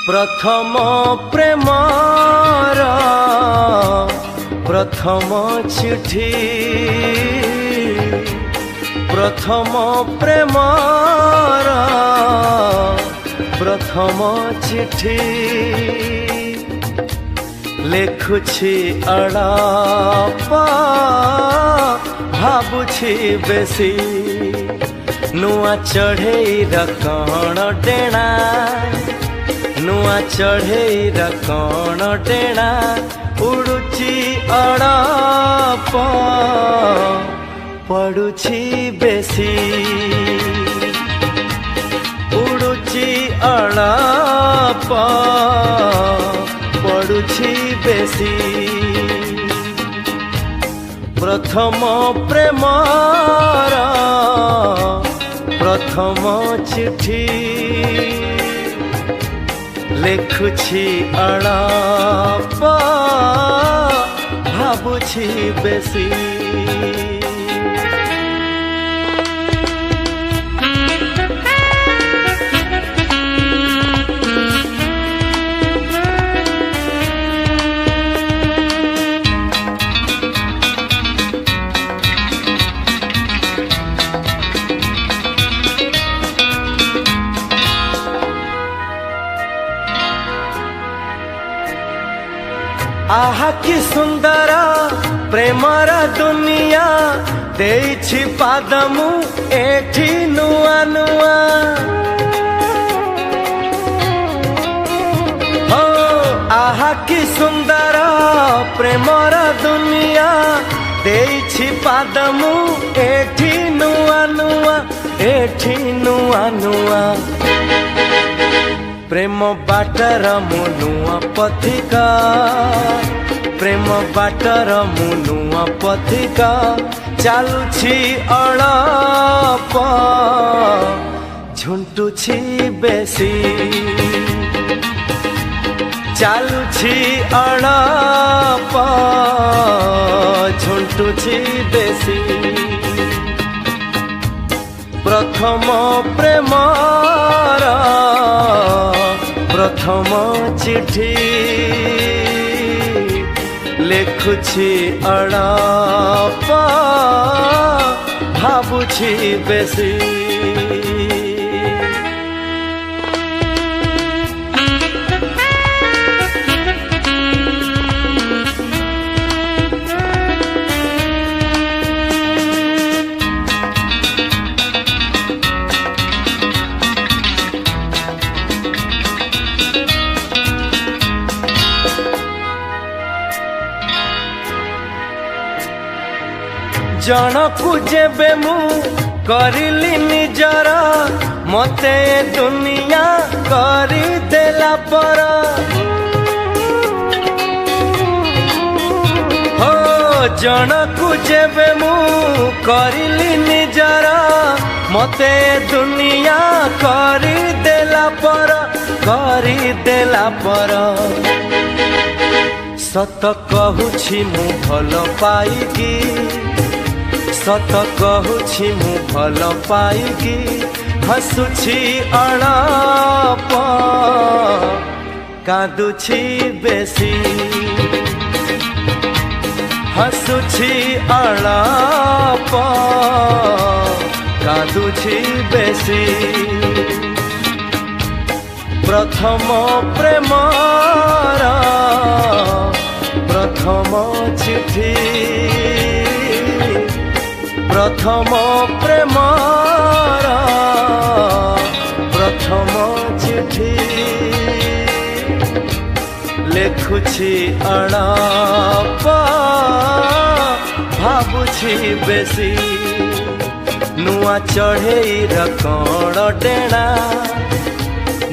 प्रथम प्रेमर प्रथम चिठी प्रथम प्रेमर प्रथम चिठी लेखुछि अड़ाप भाबुछि बेसी नुआ चढ़ेईर कण डेणा नुआ चढ़ेईर कण डेणा उड़ुची अड़ाप पड़ुछि बेसी उड़ुची अड़ाप पड़ुछि बेसी प्रथम प्रेमर प्रथम चिठी लेखुछि अड़ाप भाबुछि बेसी आहा कि सुंदर प्रेमर दुनिया देछि पादमु एठी नुआ नुआ हो आहा कि सुंदर प्रेमर दुनिया देछि पादमु एठी नुआ नुआ एठी नुआ नुआ प्रेम बाटर मुनुआ पथिका प्रेम बाटर मुनुआ पथिका चालुछि अड़ाप झुंटुछि बेसी चालुछि अड़ाप झुंटुछि बेसी प्रथम प्रेमर प्रथम चिठी लेखुछि अड़ाप भाबुछि बेसी जनकु जेबे मु करिली निजर मते दुनिया करी देला पर हो जनकु जेबे मु करिली निजर मते दुनिया करी देला पर सत कहूछि मु भल पाइकी सत कहूछि मु भल पाइकी हसुछि अड़ाप कांदुछि बेसी हसुछि अड़ाप कांदुछि बेसी प्रथम प्रेमर प्रथम चिठी प्रथम प्रेमर प्रथम चिठी लेखुछि अड़ाप भाबुछि बेसी नुआ चढ़ेईर कण डेणा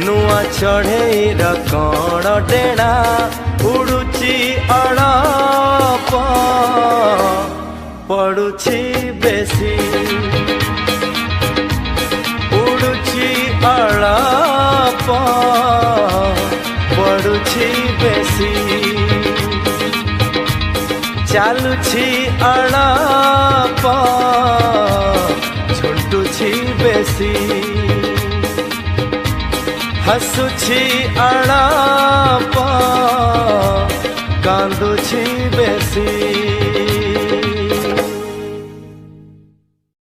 नुआ चढ़ेईर कण डेणा उड़ुछि अड़ाप पड़ुछि बेसी उड़ुछि अड़ाप पड़ुछि बेसी चालुछि अड़ाप झुंटुछि बेसी हसुछि अड़ाप कांदुछि बेसी।